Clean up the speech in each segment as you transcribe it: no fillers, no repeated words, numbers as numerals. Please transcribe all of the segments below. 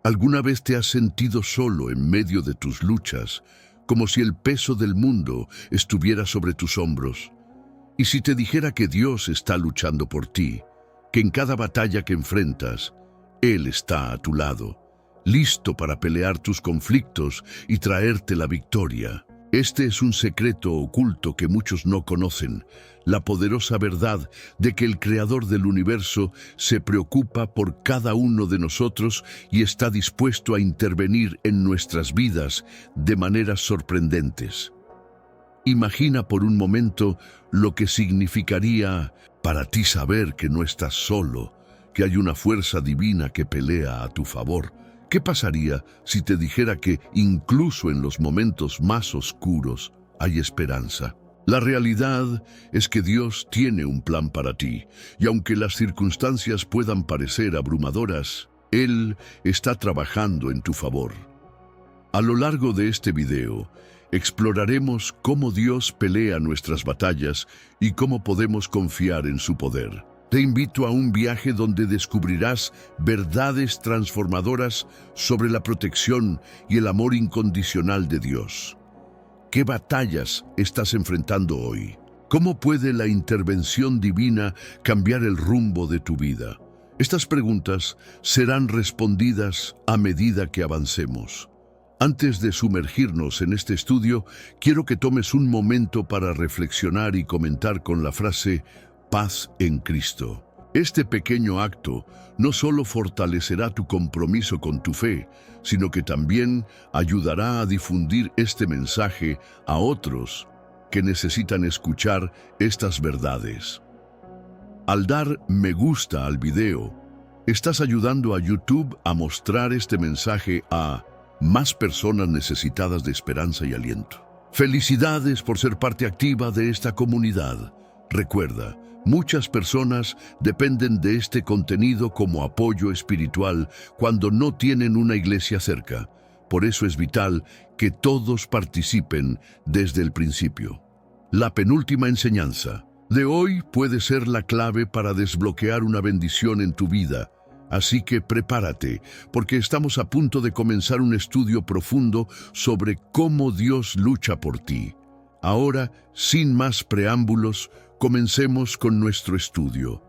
¿Alguna vez te has sentido solo en medio de tus luchas, como si el peso del mundo estuviera sobre tus hombros? Y si te dijera que Dios está luchando por ti, que en cada batalla que enfrentas, Él está a tu lado, listo para pelear tus conflictos y traerte la victoria. Este es un secreto oculto que muchos no conocen, la poderosa verdad de que el Creador del universo se preocupa por cada uno de nosotros y está dispuesto a intervenir en nuestras vidas de maneras sorprendentes. Imagina por un momento lo que significaría para ti saber que no estás solo, que hay una fuerza divina que pelea a tu favor. ¿Qué pasaría si te dijera que incluso en los momentos más oscuros hay esperanza? La realidad es que Dios tiene un plan para ti, y aunque las circunstancias puedan parecer abrumadoras, Él está trabajando en tu favor. A lo largo de este video, exploraremos cómo Dios pelea nuestras batallas y cómo podemos confiar en su poder. Te invito a un viaje donde descubrirás verdades transformadoras sobre la protección y el amor incondicional de Dios. ¿Qué batallas estás enfrentando hoy? ¿Cómo puede la intervención divina cambiar el rumbo de tu vida? Estas preguntas serán respondidas a medida que avancemos. Antes de sumergirnos en este estudio, quiero que tomes un momento para reflexionar y comentar con la frase paz en Cristo. Este pequeño acto no solo fortalecerá tu compromiso con tu fe, sino que también ayudará a difundir este mensaje a otros que necesitan escuchar estas verdades. Al dar me gusta al video, estás ayudando a YouTube a mostrar este mensaje a más personas necesitadas de esperanza y aliento. Felicidades por ser parte activa de esta comunidad. Recuerda, muchas personas dependen de este contenido como apoyo espiritual cuando no tienen una iglesia cerca. Por eso es vital que todos participen desde el principio. La penúltima enseñanza de hoy puede ser la clave para desbloquear una bendición en tu vida. Así que prepárate, porque estamos a punto de comenzar un estudio profundo sobre cómo Dios lucha por ti. Ahora, sin más preámbulos, comencemos con nuestro estudio.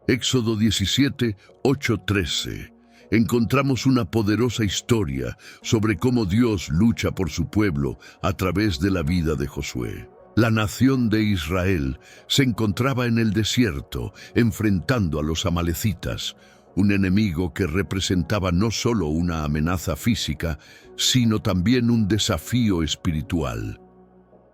Éxodo 17, 8-13. Encontramos una poderosa historia sobre cómo Dios lucha por su pueblo a través de la vida de Josué. La nación de Israel se encontraba en el desierto, enfrentando a los amalecitas, un enemigo que representaba no solo una amenaza física, sino también un desafío espiritual.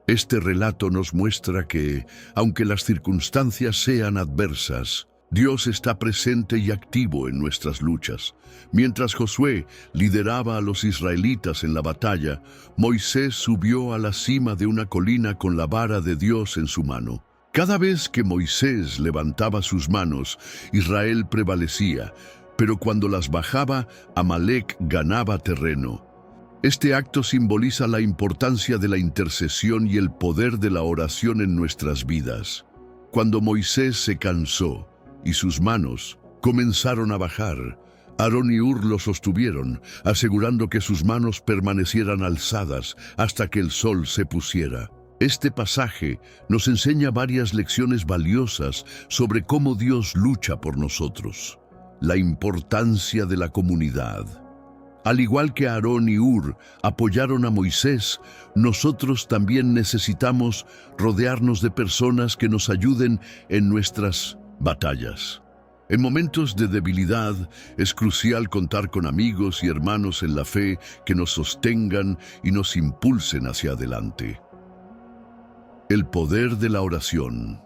Este relato nos muestra que, aunque las circunstancias sean adversas, Dios está presente y activo en nuestras luchas. Mientras Josué lideraba a los israelitas en la batalla, Moisés subió a la cima de una colina con la vara de Dios en su mano. Cada vez que Moisés levantaba sus manos, Israel prevalecía, pero cuando las bajaba, Amalec ganaba terreno. Este acto simboliza la importancia de la intercesión y el poder de la oración en nuestras vidas. Cuando Moisés se cansó y sus manos comenzaron a bajar, Aarón y Hur lo sostuvieron, asegurando que sus manos permanecieran alzadas hasta que el sol se pusiera. Este pasaje nos enseña varias lecciones valiosas sobre cómo Dios lucha por nosotros. La importancia de la comunidad. Al igual que Aarón y Hur apoyaron a Moisés, nosotros también necesitamos rodearnos de personas que nos ayuden en nuestras batallas. En momentos de debilidad, es crucial contar con amigos y hermanos en la fe que nos sostengan y nos impulsen hacia adelante. El poder de la oración.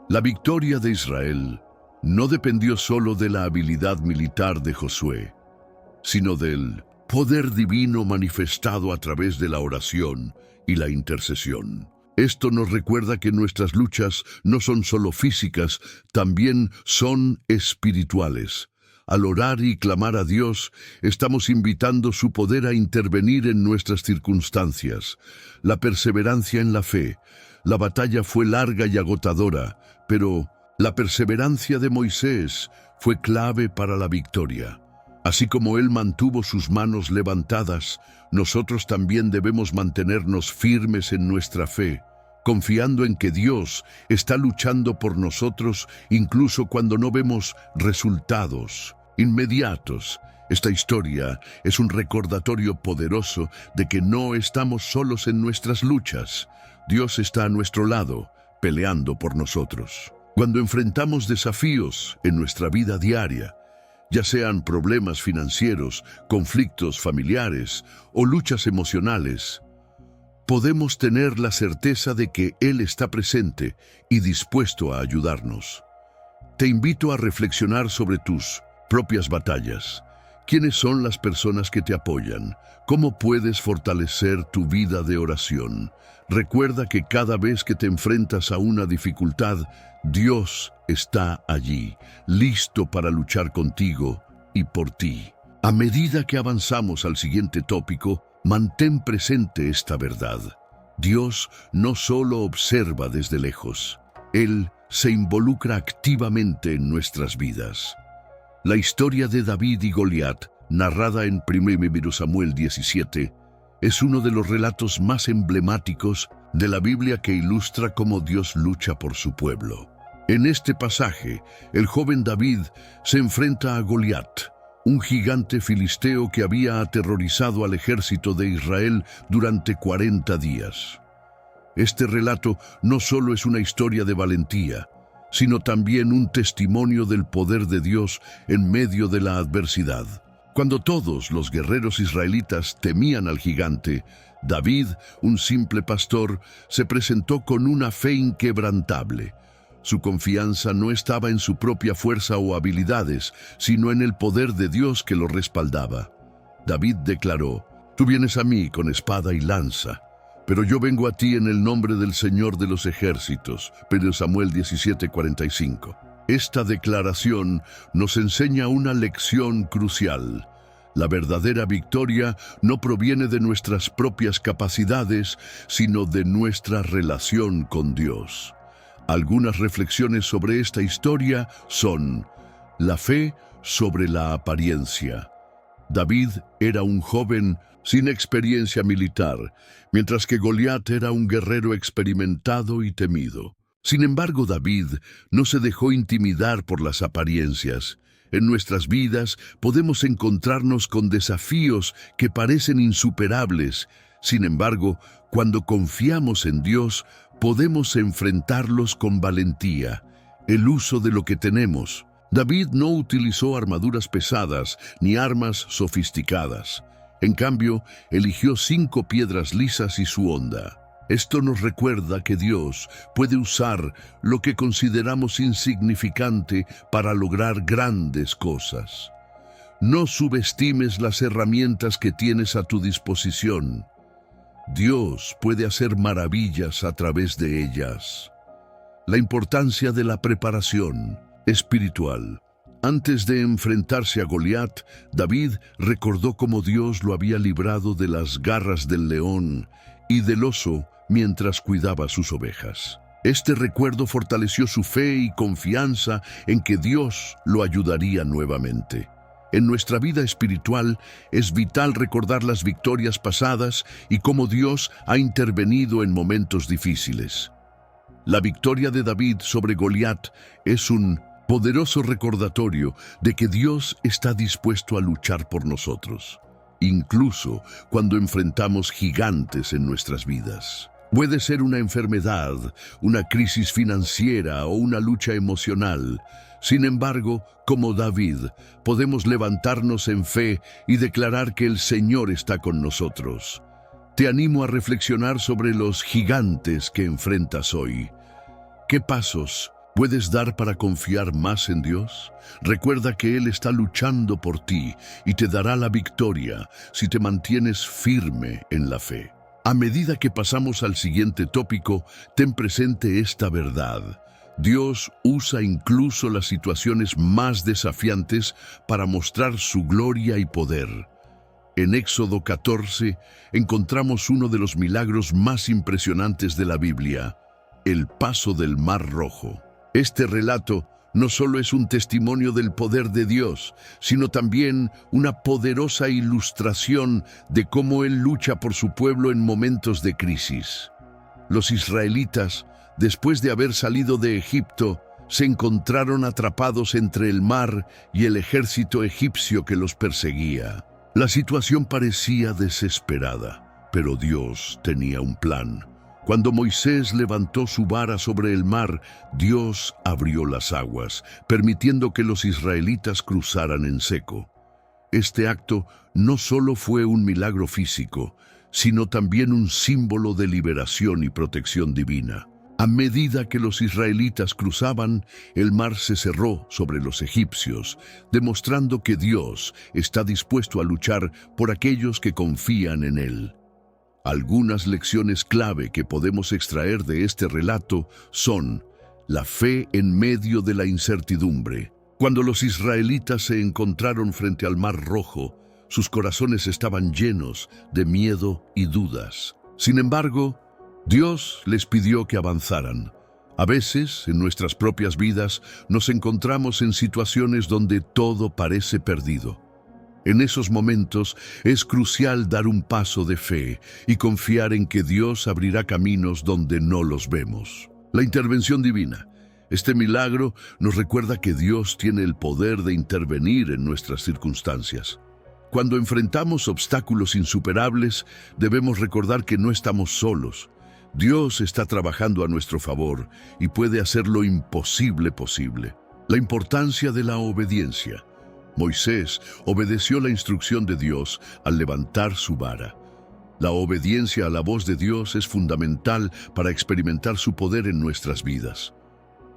La victoria de Israel no dependió solo de la habilidad militar de Josué, sino del poder divino manifestado a través de la oración y la intercesión. Esto nos recuerda que nuestras luchas no son solo físicas, también son espirituales. Al orar y clamar a Dios, estamos invitando su poder a intervenir en nuestras circunstancias. La perseverancia en la fe. La batalla fue larga y agotadora, pero la perseverancia de Moisés fue clave para la victoria. Así como Él mantuvo sus manos levantadas, nosotros también debemos mantenernos firmes en nuestra fe, confiando en que Dios está luchando por nosotros incluso cuando no vemos resultados inmediatos. Esta historia es un recordatorio poderoso de que no estamos solos en nuestras luchas. Dios está a nuestro lado, peleando por nosotros. Cuando enfrentamos desafíos en nuestra vida diaria, ya sean problemas financieros, conflictos familiares o luchas emocionales, podemos tener la certeza de que Él está presente y dispuesto a ayudarnos. Te invito a reflexionar sobre tus propias batallas. ¿Quiénes son las personas que te apoyan? ¿Cómo puedes fortalecer tu vida de oración? Recuerda que cada vez que te enfrentas a una dificultad, Dios está allí, listo para luchar contigo y por ti. A medida que avanzamos al siguiente tópico, mantén presente esta verdad. Dios no solo observa desde lejos, Él se involucra activamente en nuestras vidas. La historia de David y Goliat, narrada en 1 Samuel 17, es uno de los relatos más emblemáticos de la Biblia que ilustra cómo Dios lucha por su pueblo. En este pasaje, el joven David se enfrenta a Goliat, un gigante filisteo que había aterrorizado al ejército de Israel durante 40 días. Este relato no solo es una historia de valentía, sino también un testimonio del poder de Dios en medio de la adversidad. Cuando todos los guerreros israelitas temían al gigante, David, un simple pastor, se presentó con una fe inquebrantable. Su confianza no estaba en su propia fuerza o habilidades, sino en el poder de Dios que lo respaldaba. David declaró: «Tú vienes a mí con espada y lanza, pero yo vengo a ti en el nombre del Señor de los ejércitos». 1 Samuel 17:45. Esta declaración nos enseña una lección crucial. La verdadera victoria no proviene de nuestras propias capacidades, sino de nuestra relación con Dios. Algunas reflexiones sobre esta historia son: la fe sobre la apariencia. David era un joven sin experiencia militar, mientras que Goliat era un guerrero experimentado y temido. Sin embargo, David no se dejó intimidar por las apariencias. En nuestras vidas podemos encontrarnos con desafíos que parecen insuperables. Sin embargo, cuando confiamos en Dios, podemos enfrentarlos con valentía. El uso de lo que tenemos. David no utilizó armaduras pesadas ni armas sofisticadas. En cambio, eligió 5 piedras lisas y su honda. Esto nos recuerda que Dios puede usar lo que consideramos insignificante para lograr grandes cosas. No subestimes las herramientas que tienes a tu disposición. Dios puede hacer maravillas a través de ellas. La importancia de la preparación espiritual. Antes de enfrentarse a Goliat, David recordó cómo Dios lo había librado de las garras del león y del oso mientras cuidaba sus ovejas. Este recuerdo fortaleció su fe y confianza en que Dios lo ayudaría nuevamente. En nuestra vida espiritual es vital recordar las victorias pasadas y cómo Dios ha intervenido en momentos difíciles. La victoria de David sobre Goliat es un poderoso recordatorio de que Dios está dispuesto a luchar por nosotros, incluso cuando enfrentamos gigantes en nuestras vidas. Puede ser una enfermedad, una crisis financiera o una lucha emocional. Sin embargo, como David, podemos levantarnos en fe y declarar que el Señor está con nosotros. Te animo a reflexionar sobre los gigantes que enfrentas hoy. ¿Qué pasos puedes dar para confiar más en Dios? Recuerda que Él está luchando por ti y te dará la victoria si te mantienes firme en la fe. A medida que pasamos al siguiente tópico, ten presente esta verdad. Dios usa incluso las situaciones más desafiantes para mostrar su gloria y poder. En Éxodo 14 encontramos uno de los milagros más impresionantes de la Biblia: el paso del Mar Rojo. Este relato no solo es un testimonio del poder de Dios, sino también una poderosa ilustración de cómo Él lucha por su pueblo en momentos de crisis. Los israelitas, después de haber salido de Egipto, se encontraron atrapados entre el mar y el ejército egipcio que los perseguía. La situación parecía desesperada, pero Dios tenía un plan. Cuando Moisés levantó su vara sobre el mar, Dios abrió las aguas, permitiendo que los israelitas cruzaran en seco. Este acto no solo fue un milagro físico, sino también un símbolo de liberación y protección divina. A medida que los israelitas cruzaban, el mar se cerró sobre los egipcios, demostrando que Dios está dispuesto a luchar por aquellos que confían en Él. Algunas lecciones clave que podemos extraer de este relato son la fe en medio de la incertidumbre. Cuando los israelitas se encontraron frente al Mar Rojo, sus corazones estaban llenos de miedo y dudas. Sin embargo, Dios les pidió que avanzaran. A veces, en nuestras propias vidas, nos encontramos en situaciones donde todo parece perdido. En esos momentos es crucial dar un paso de fe y confiar en que Dios abrirá caminos donde no los vemos. La intervención divina. Este milagro nos recuerda que Dios tiene el poder de intervenir en nuestras circunstancias. Cuando enfrentamos obstáculos insuperables, debemos recordar que no estamos solos. Dios está trabajando a nuestro favor y puede hacer lo imposible posible. La importancia de la obediencia. Moisés obedeció la instrucción de Dios al levantar su vara. La obediencia a la voz de Dios es fundamental para experimentar su poder en nuestras vidas.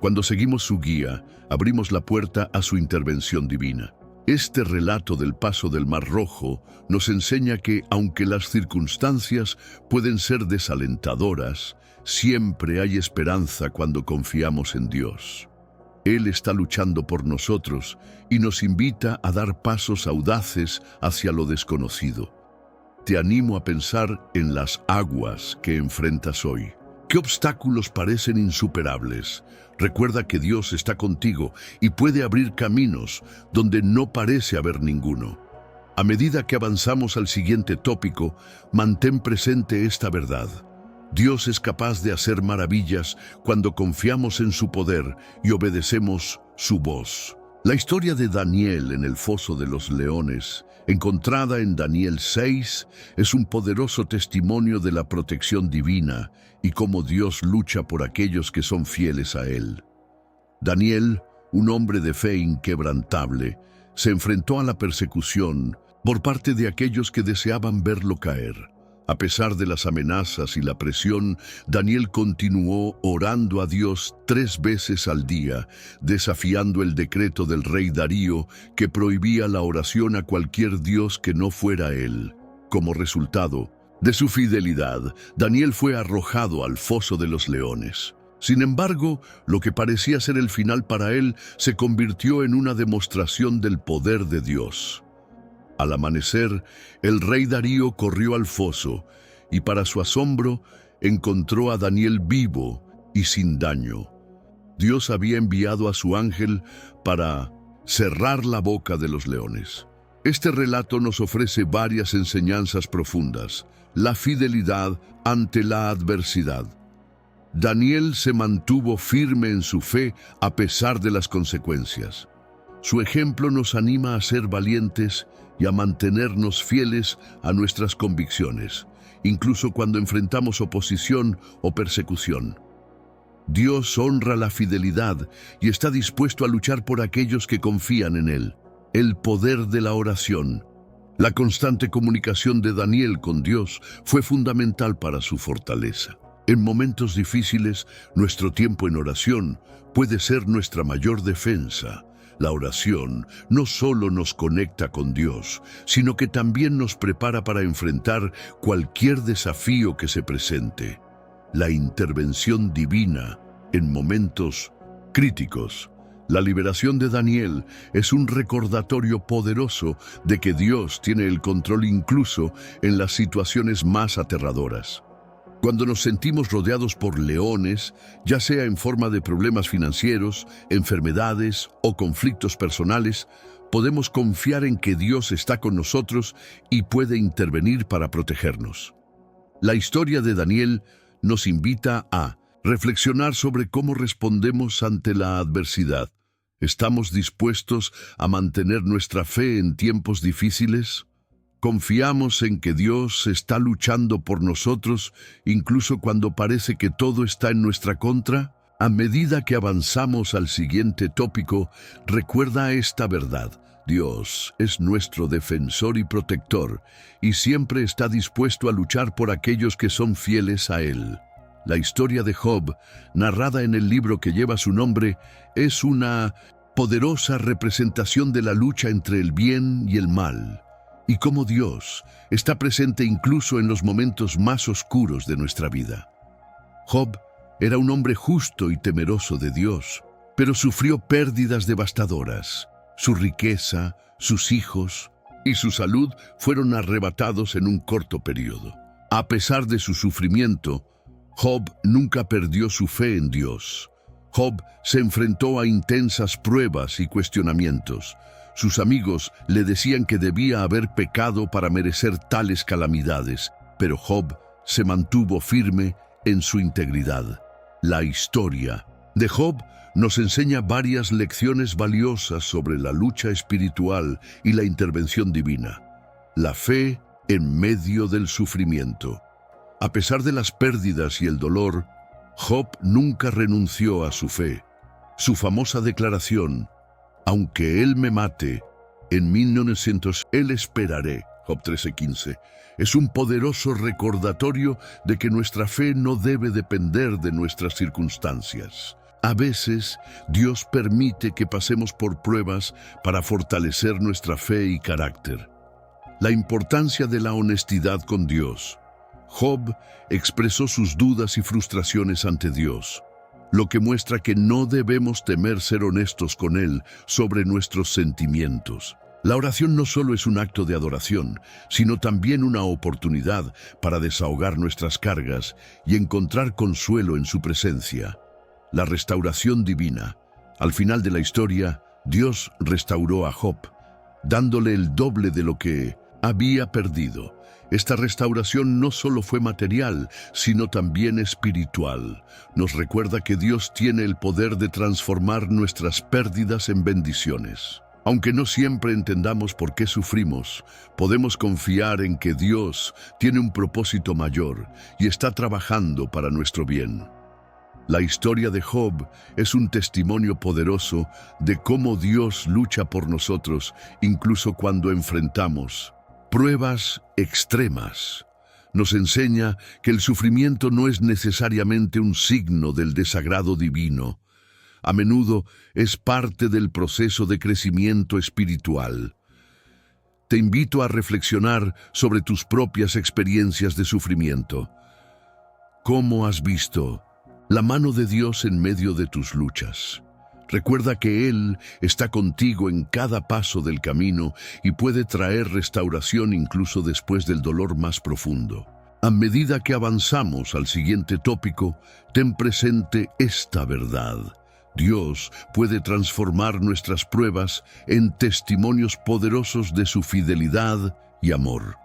Cuando seguimos su guía, abrimos la puerta a su intervención divina. Este relato del paso del Mar Rojo nos enseña que, aunque las circunstancias pueden ser desalentadoras, siempre hay esperanza cuando confiamos en Dios. Él está luchando por nosotros y nos invita a dar pasos audaces hacia lo desconocido. Te animo a pensar en las aguas que enfrentas hoy. ¿Qué obstáculos parecen insuperables? Recuerda que Dios está contigo y puede abrir caminos donde no parece haber ninguno. A medida que avanzamos al siguiente tópico, mantén presente esta verdad. Dios es capaz de hacer maravillas cuando confiamos en su poder y obedecemos su voz. La historia de Daniel en el foso de los leones, encontrada en Daniel 6, es un poderoso testimonio de la protección divina y cómo Dios lucha por aquellos que son fieles a Él. Daniel, un hombre de fe inquebrantable, se enfrentó a la persecución por parte de aquellos que deseaban verlo caer. A pesar de las amenazas y la presión, Daniel continuó orando a Dios 3 veces al día, desafiando el decreto del rey Darío que prohibía la oración a cualquier dios que no fuera él. Como resultado de su fidelidad, Daniel fue arrojado al foso de los leones. Sin embargo, lo que parecía ser el final para él se convirtió en una demostración del poder de Dios. Al amanecer, el rey Darío corrió al foso y, para su asombro, encontró a Daniel vivo y sin daño. Dios había enviado a su ángel para cerrar la boca de los leones. Este relato nos ofrece varias enseñanzas profundas. La fidelidad ante la adversidad. Daniel se mantuvo firme en su fe a pesar de las consecuencias. Su ejemplo nos anima a ser valientes y a mantenernos fieles a nuestras convicciones, incluso cuando enfrentamos oposición o persecución. Dios honra la fidelidad y está dispuesto a luchar por aquellos que confían en Él. El poder de la oración. La constante comunicación de Daniel con Dios fue fundamental para su fortaleza. En momentos difíciles, nuestro tiempo en oración puede ser nuestra mayor defensa. La oración no solo nos conecta con Dios, sino que también nos prepara para enfrentar cualquier desafío que se presente. La intervención divina en momentos críticos. La liberación de Daniel es un recordatorio poderoso de que Dios tiene el control incluso en las situaciones más aterradoras. Cuando nos sentimos rodeados por leones, ya sea en forma de problemas financieros, enfermedades o conflictos personales, podemos confiar en que Dios está con nosotros y puede intervenir para protegernos. La historia de Daniel nos invita a reflexionar sobre cómo respondemos ante la adversidad. ¿Estamos dispuestos a mantener nuestra fe en tiempos difíciles? ¿Confiamos en que Dios está luchando por nosotros incluso cuando parece que todo está en nuestra contra? A medida que avanzamos al siguiente tópico, recuerda esta verdad. Dios es nuestro defensor y protector, y siempre está dispuesto a luchar por aquellos que son fieles a Él. La historia de Job, narrada en el libro que lleva su nombre, es una poderosa representación de la lucha entre el bien y el mal, y cómo Dios está presente incluso en los momentos más oscuros de nuestra vida. Job era un hombre justo y temeroso de Dios, pero sufrió pérdidas devastadoras. Su riqueza, sus hijos y su salud fueron arrebatados en un corto periodo. A pesar de su sufrimiento, Job nunca perdió su fe en Dios. Job se enfrentó a intensas pruebas y cuestionamientos. Sus amigos le decían que debía haber pecado para merecer tales calamidades, pero Job se mantuvo firme en su integridad. La historia de Job nos enseña varias lecciones valiosas sobre la lucha espiritual y la intervención divina. La fe en medio del sufrimiento. A pesar de las pérdidas y el dolor, Job nunca renunció a su fe. Su famosa declaración, aunque Él me mate, en 1900 Él esperaré, Job 13:15, es un poderoso recordatorio de que nuestra fe no debe depender de nuestras circunstancias. A veces, Dios permite que pasemos por pruebas para fortalecer nuestra fe y carácter. La importancia de la honestidad con Dios. Job expresó sus dudas y frustraciones ante Dios, lo que muestra que no debemos temer ser honestos con Él sobre nuestros sentimientos. La oración no solo es un acto de adoración, sino también una oportunidad para desahogar nuestras cargas y encontrar consuelo en su presencia. La restauración divina. Al final de la historia, Dios restauró a Job, dándole el doble de lo que había perdido. Esta restauración no solo fue material, sino también espiritual. Nos recuerda que Dios tiene el poder de transformar nuestras pérdidas en bendiciones. Aunque no siempre entendamos por qué sufrimos, podemos confiar en que Dios tiene un propósito mayor y está trabajando para nuestro bien. La historia de Job es un testimonio poderoso de cómo Dios lucha por nosotros, incluso cuando enfrentamos pruebas extremas. Nos enseña que el sufrimiento no es necesariamente un signo del desagrado divino. A menudo es parte del proceso de crecimiento espiritual. Te invito a reflexionar sobre tus propias experiencias de sufrimiento. ¿Cómo has visto la mano de Dios en medio de tus luchas? Recuerda que Él está contigo en cada paso del camino y puede traer restauración incluso después del dolor más profundo. A medida que avanzamos al siguiente tópico, ten presente esta verdad. Dios puede transformar nuestras pruebas en testimonios poderosos de su fidelidad y amor.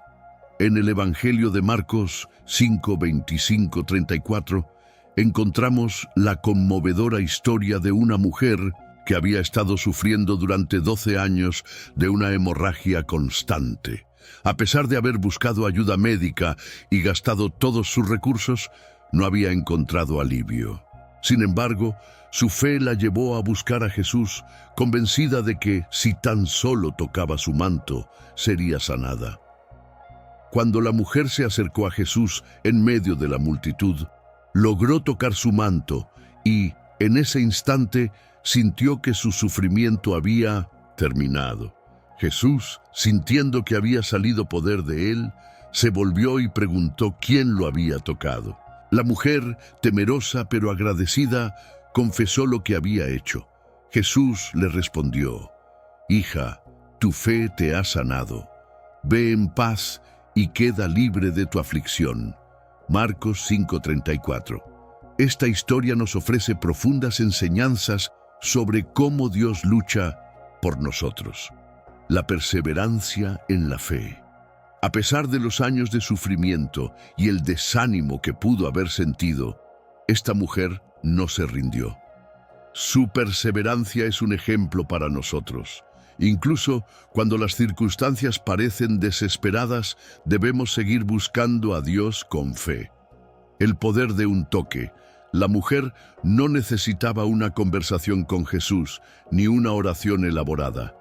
En el Evangelio de Marcos 5, 25, 34, encontramos la conmovedora historia de una mujer que había estado sufriendo durante 12 años de una hemorragia constante. A pesar de haber buscado ayuda médica y gastado todos sus recursos, no había encontrado alivio. Sin embargo, su fe la llevó a buscar a Jesús, convencida de que, si tan solo tocaba su manto, sería sanada. Cuando la mujer se acercó a Jesús en medio de la multitud, logró tocar su manto y, en ese instante, sintió que su sufrimiento había terminado. Jesús, sintiendo que había salido poder de él, se volvió y preguntó quién lo había tocado. La mujer, temerosa pero agradecida, confesó lo que había hecho. Jesús le respondió: «Hija, tu fe te ha sanado. Ve en paz y queda libre de tu aflicción». Marcos 5:34. Esta historia nos ofrece profundas enseñanzas sobre cómo Dios lucha por nosotros. La perseverancia en la fe. A pesar de los años de sufrimiento y el desánimo que pudo haber sentido, esta mujer no se rindió. Su perseverancia es un ejemplo para nosotros. Incluso cuando las circunstancias parecen desesperadas, debemos seguir buscando a Dios con fe. El poder de un toque. La mujer no necesitaba una conversación con Jesús, ni una oración elaborada.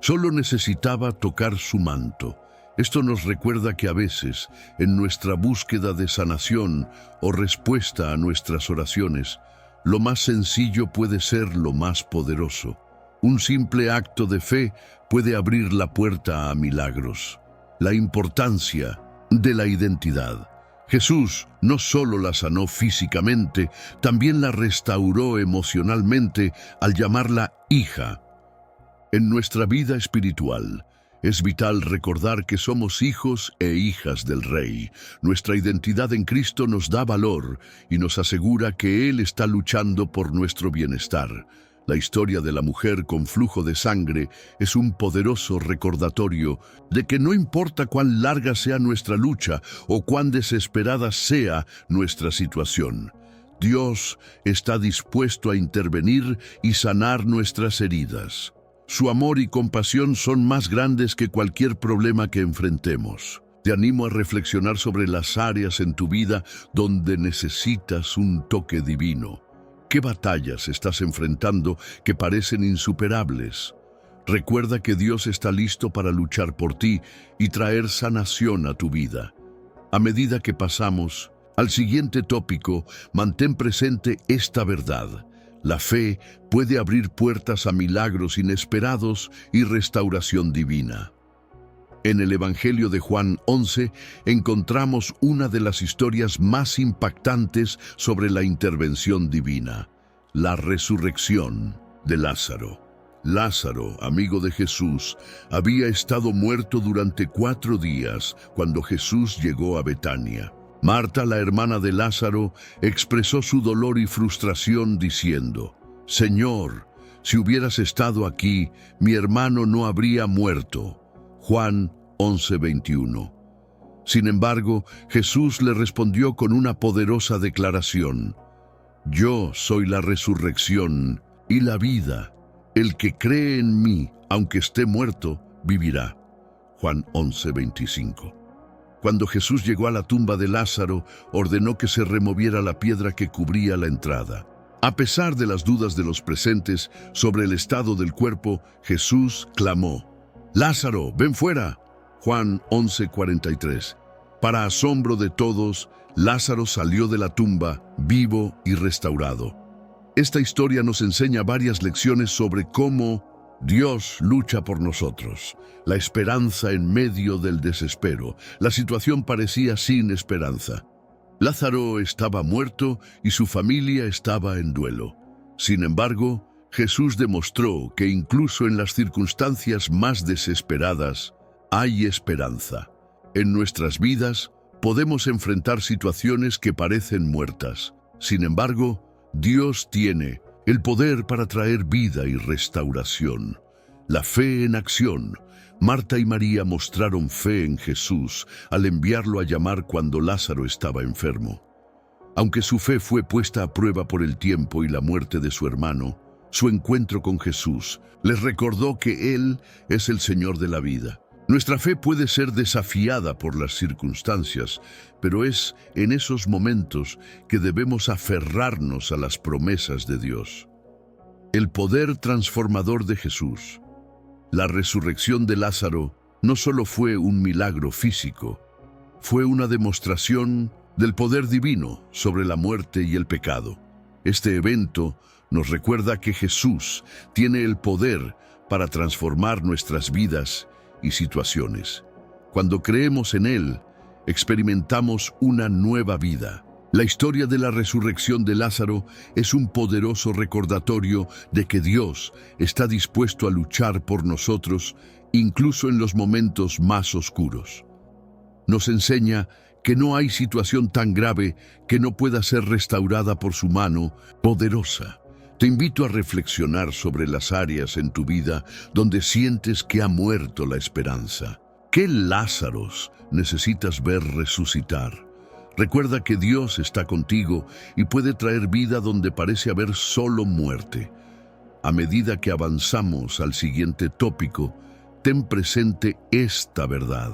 Solo necesitaba tocar su manto. Esto nos recuerda que a veces, en nuestra búsqueda de sanación o respuesta a nuestras oraciones, lo más sencillo puede ser lo más poderoso. Un simple acto de fe puede abrir la puerta a milagros. La importancia de la identidad. Jesús no solo la sanó físicamente, también la restauró emocionalmente al llamarla hija. En nuestra vida espiritual, es vital recordar que somos hijos e hijas del Rey. Nuestra identidad en Cristo nos da valor y nos asegura que Él está luchando por nuestro bienestar. La historia de la mujer con flujo de sangre es un poderoso recordatorio de que no importa cuán larga sea nuestra lucha o cuán desesperada sea nuestra situación, Dios está dispuesto a intervenir y sanar nuestras heridas. Su amor y compasión son más grandes que cualquier problema que enfrentemos. Te animo a reflexionar sobre las áreas en tu vida donde necesitas un toque divino. ¿Qué batallas estás enfrentando que parecen insuperables? Recuerda que Dios está listo para luchar por ti y traer sanación a tu vida. A medida que pasamos al siguiente tópico, mantén presente esta verdad. La fe puede abrir puertas a milagros inesperados y restauración divina. En el Evangelio de Juan 11 encontramos una de las historias más impactantes sobre la intervención divina, la resurrección de Lázaro. Lázaro, amigo de Jesús, había estado muerto durante 4 días cuando Jesús llegó a Betania. Marta, la hermana de Lázaro, expresó su dolor y frustración diciendo: «Señor, si hubieras estado aquí, mi hermano no habría muerto». Juan 11:21. Sin embargo, Jesús le respondió con una poderosa declaración: «Yo soy la resurrección y la vida. El que cree en mí, aunque esté muerto, vivirá». Juan 11:25. Cuando Jesús llegó a la tumba de Lázaro, ordenó que se removiera la piedra que cubría la entrada. A pesar de las dudas de los presentes sobre el estado del cuerpo, Jesús clamó: «Lázaro, ven fuera». Juan 11:43. Para asombro de todos, Lázaro salió de la tumba, vivo y restaurado. Esta historia nos enseña varias lecciones sobre cómo Dios lucha por nosotros. La esperanza en medio del desespero. La situación parecía sin esperanza. Lázaro estaba muerto y su familia estaba en duelo. Sin embargo, Jesús demostró que incluso en las circunstancias más desesperadas hay esperanza. En nuestras vidas podemos enfrentar situaciones que parecen muertas. Sin embargo, Dios tiene el poder para traer vida y restauración. La fe en acción. Marta y María mostraron fe en Jesús al enviarlo a llamar cuando Lázaro estaba enfermo. Aunque su fe fue puesta a prueba por el tiempo y la muerte de su hermano, su encuentro con Jesús les recordó que Él es el Señor de la vida. Nuestra fe puede ser desafiada por las circunstancias, pero es en esos momentos que debemos aferrarnos a las promesas de Dios. El poder transformador de Jesús. La resurrección de Lázaro no solo fue un milagro físico, fue una demostración del poder divino sobre la muerte y el pecado. Este evento nos recuerda que Jesús tiene el poder para transformar nuestras vidas y situaciones. Cuando creemos en Él, experimentamos una nueva vida. La historia de la resurrección de Lázaro es un poderoso recordatorio de que Dios está dispuesto a luchar por nosotros, incluso en los momentos más oscuros. Nos enseña que no hay situación tan grave que no pueda ser restaurada por su mano poderosa. Te invito a reflexionar sobre las áreas en tu vida donde sientes que ha muerto la esperanza. ¿Qué Lázaros necesitas ver resucitar? Recuerda que Dios está contigo y puede traer vida donde parece haber solo muerte. A medida que avanzamos al siguiente tópico, ten presente esta verdad.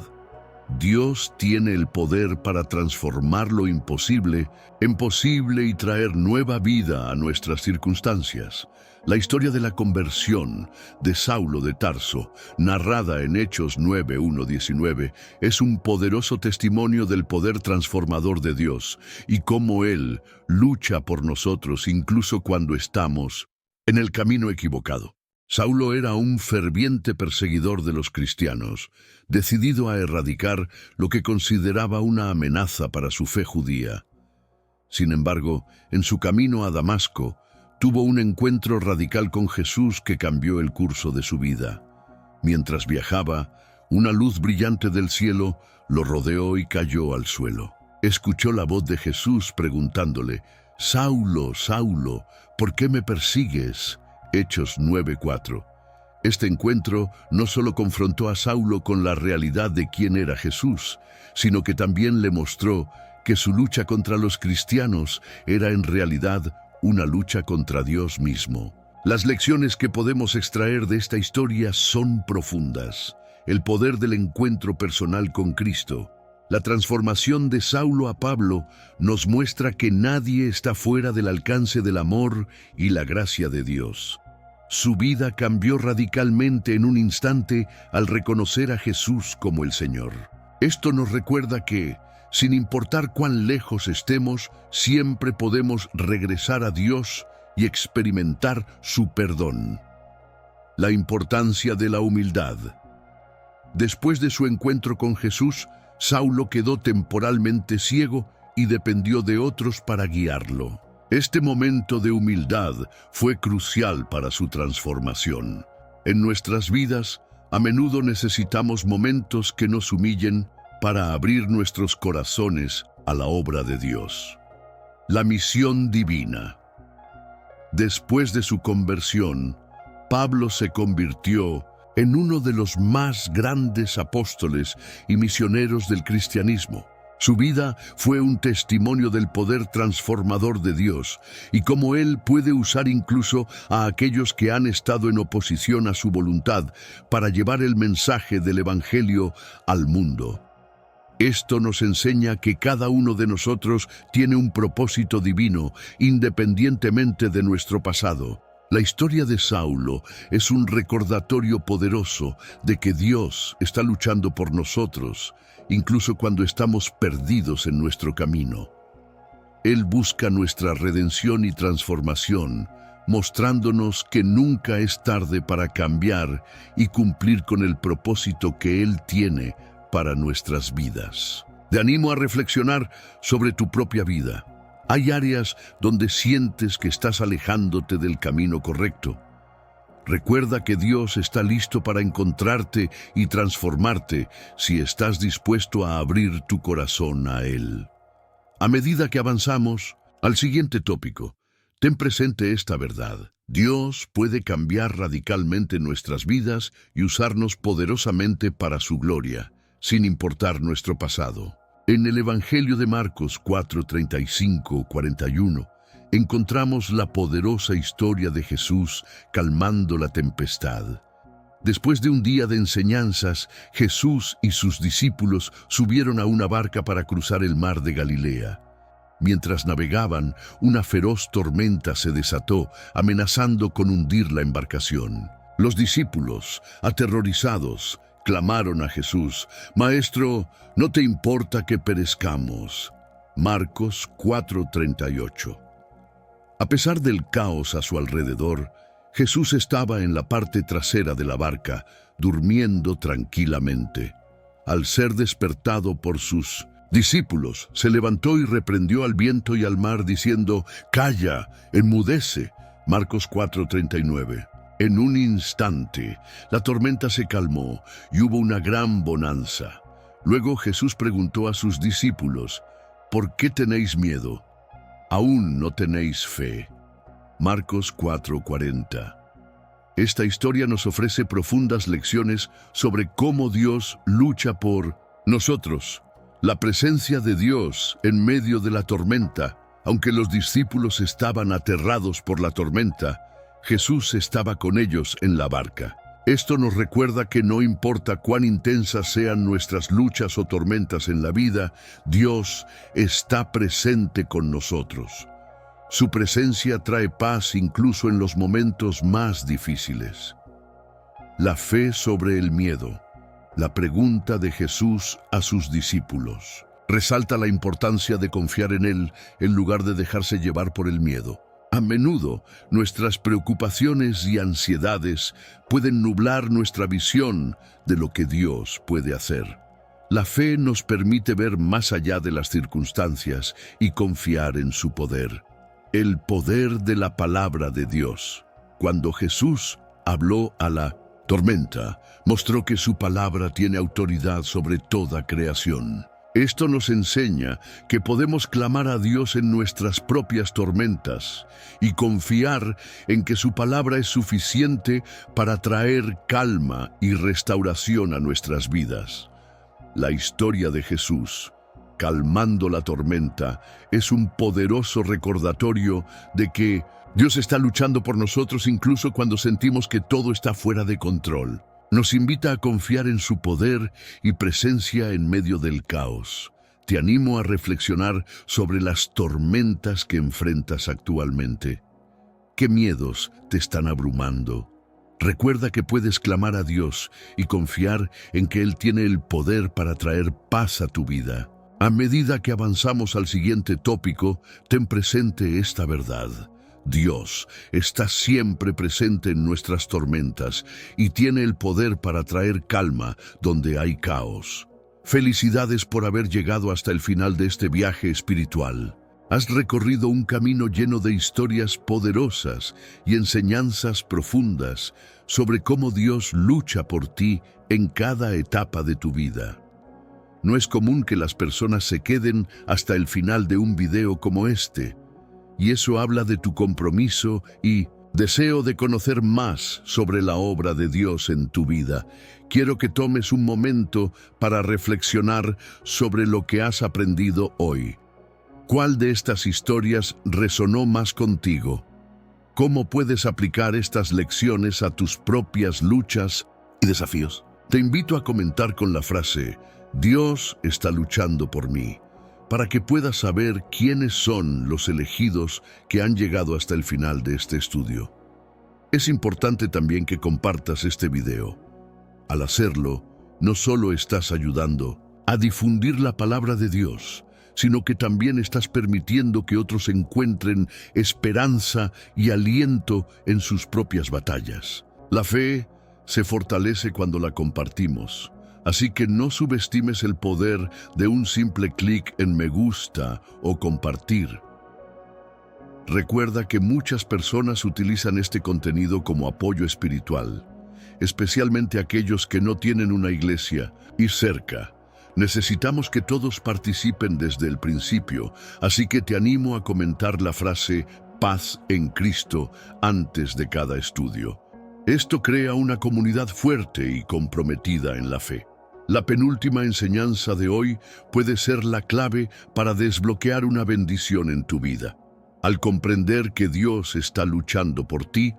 Dios tiene el poder para transformar lo imposible en posible y traer nueva vida a nuestras circunstancias. La historia de la conversión de Saulo de Tarso, narrada en Hechos 9:1-19, es un poderoso testimonio del poder transformador de Dios y cómo Él lucha por nosotros incluso cuando estamos en el camino equivocado. Saulo era un ferviente perseguidor de los cristianos, decidido a erradicar lo que consideraba una amenaza para su fe judía. Sin embargo, en su camino a Damasco, tuvo un encuentro radical con Jesús que cambió el curso de su vida. Mientras viajaba, una luz brillante del cielo lo rodeó y cayó al suelo. Escuchó la voz de Jesús preguntándole: «Saulo, Saulo, ¿por qué me persigues?». Hechos 9:4. Este encuentro no solo confrontó a Saulo con la realidad de quién era Jesús, sino que también le mostró que su lucha contra los cristianos era en realidad una lucha contra Dios mismo. Las lecciones que podemos extraer de esta historia son profundas. El poder del encuentro personal con Cristo. La transformación de Saulo a Pablo nos muestra que nadie está fuera del alcance del amor y la gracia de Dios. Su vida cambió radicalmente en un instante al reconocer a Jesús como el Señor. Esto nos recuerda que, sin importar cuán lejos estemos, siempre podemos regresar a Dios y experimentar su perdón. La importancia de la humildad. Después de su encuentro con Jesús, Saulo quedó temporalmente ciego y dependió de otros para guiarlo. Este momento de humildad fue crucial para su transformación. En nuestras vidas, a menudo necesitamos momentos que nos humillen para abrir nuestros corazones a la obra de Dios. La misión divina. Después de su conversión, Pablo se convirtió en uno de los más grandes apóstoles y misioneros del cristianismo. Su vida fue un testimonio del poder transformador de Dios y cómo Él puede usar incluso a aquellos que han estado en oposición a su voluntad para llevar el mensaje del Evangelio al mundo. Esto nos enseña que cada uno de nosotros tiene un propósito divino, independientemente de nuestro pasado. La historia de Saulo es un recordatorio poderoso de que Dios está luchando por nosotros, incluso cuando estamos perdidos en nuestro camino. Él busca nuestra redención y transformación, mostrándonos que nunca es tarde para cambiar y cumplir con el propósito que Él tiene para nuestras vidas. Te animo a reflexionar sobre tu propia vida. Hay áreas donde sientes que estás alejándote del camino correcto. Recuerda que Dios está listo para encontrarte y transformarte si estás dispuesto a abrir tu corazón a Él. A medida que avanzamos al siguiente tópico, ten presente esta verdad. Dios puede cambiar radicalmente nuestras vidas y usarnos poderosamente para su gloria, sin importar nuestro pasado. En el Evangelio de Marcos 4:35-41, encontramos la poderosa historia de Jesús calmando la tempestad. Después de un día de enseñanzas, Jesús y sus discípulos subieron a una barca para cruzar el mar de Galilea. Mientras navegaban, una feroz tormenta se desató, amenazando con hundir la embarcación. Los discípulos, aterrorizados, clamaron a Jesús: «Maestro, ¿no te importa que perezcamos?». Marcos 4:38. A pesar del caos a su alrededor, Jesús estaba en la parte trasera de la barca, durmiendo tranquilamente. Al ser despertado por sus discípulos, se levantó y reprendió al viento y al mar, diciendo: «Calla, enmudece». Marcos 4:39. En un instante, la tormenta se calmó y hubo una gran bonanza. Luego Jesús preguntó a sus discípulos, ¿por qué tenéis miedo? ¿Aún no tenéis fe? Marcos 4:40. Esta historia nos ofrece profundas lecciones sobre cómo Dios lucha por nosotros. La presencia de Dios en medio de la tormenta. Aunque los discípulos estaban aterrados por la tormenta, Jesús estaba con ellos en la barca. Esto nos recuerda que no importa cuán intensas sean nuestras luchas o tormentas en la vida, Dios está presente con nosotros. Su presencia trae paz incluso en los momentos más difíciles. La fe sobre el miedo. La pregunta de Jesús a sus discípulos resalta la importancia de confiar en Él en lugar de dejarse llevar por el miedo. A menudo, nuestras preocupaciones y ansiedades pueden nublar nuestra visión de lo que Dios puede hacer. La fe nos permite ver más allá de las circunstancias y confiar en su poder. El poder de la palabra de Dios. Cuando Jesús habló a la tormenta, mostró que su palabra tiene autoridad sobre toda creación. Esto nos enseña que podemos clamar a Dios en nuestras propias tormentas y confiar en que su palabra es suficiente para traer calma y restauración a nuestras vidas. La historia de Jesús, calmando la tormenta, es un poderoso recordatorio de que Dios está luchando por nosotros incluso cuando sentimos que todo está fuera de control. Nos invita a confiar en su poder y presencia en medio del caos. Te animo a reflexionar sobre las tormentas que enfrentas actualmente. ¿Qué miedos te están abrumando? Recuerda que puedes clamar a Dios y confiar en que Él tiene el poder para traer paz a tu vida. A medida que avanzamos al siguiente tópico, ten presente esta verdad. Dios está siempre presente en nuestras tormentas y tiene el poder para traer calma donde hay caos. Felicidades por haber llegado hasta el final de este viaje espiritual. Has recorrido un camino lleno de historias poderosas y enseñanzas profundas sobre cómo Dios lucha por ti en cada etapa de tu vida. No es común que las personas se queden hasta el final de un video como este, y eso habla de tu compromiso y deseo de conocer más sobre la obra de Dios en tu vida. Quiero que tomes un momento para reflexionar sobre lo que has aprendido hoy. ¿Cuál de estas historias resonó más contigo? ¿Cómo puedes aplicar estas lecciones a tus propias luchas y desafíos? Te invito a comentar con la frase, Dios está luchando por mí, para que puedas saber quiénes son los elegidos que han llegado hasta el final de este estudio. Es importante también que compartas este video. Al hacerlo, no solo estás ayudando a difundir la palabra de Dios, sino que también estás permitiendo que otros encuentren esperanza y aliento en sus propias batallas. La fe se fortalece cuando la compartimos. Así que no subestimes el poder de un simple clic en me gusta o compartir. Recuerda que muchas personas utilizan este contenido como apoyo espiritual, especialmente aquellos que no tienen una iglesia y cerca. Necesitamos que todos participen desde el principio, así que te animo a comentar la frase paz en Cristo antes de cada estudio. Esto crea una comunidad fuerte y comprometida en la fe. La penúltima enseñanza de hoy puede ser la clave para desbloquear una bendición en tu vida. Al comprender que Dios está luchando por ti,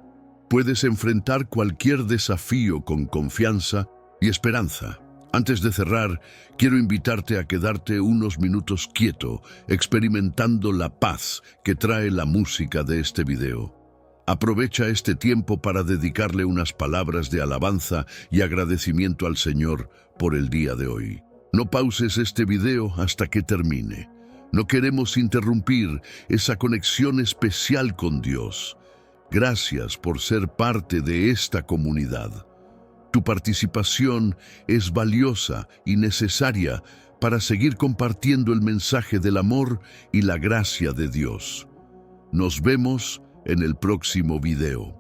puedes enfrentar cualquier desafío con confianza y esperanza. Antes de cerrar, quiero invitarte a quedarte unos minutos quieto, experimentando la paz que trae la música de este video. Aprovecha este tiempo para dedicarle unas palabras de alabanza y agradecimiento al Señor por el día de hoy. No pauses este video hasta que termine. No queremos interrumpir esa conexión especial con Dios. Gracias por ser parte de esta comunidad. Tu participación es valiosa y necesaria para seguir compartiendo el mensaje del amor y la gracia de Dios. Nos vemos en el próximo video.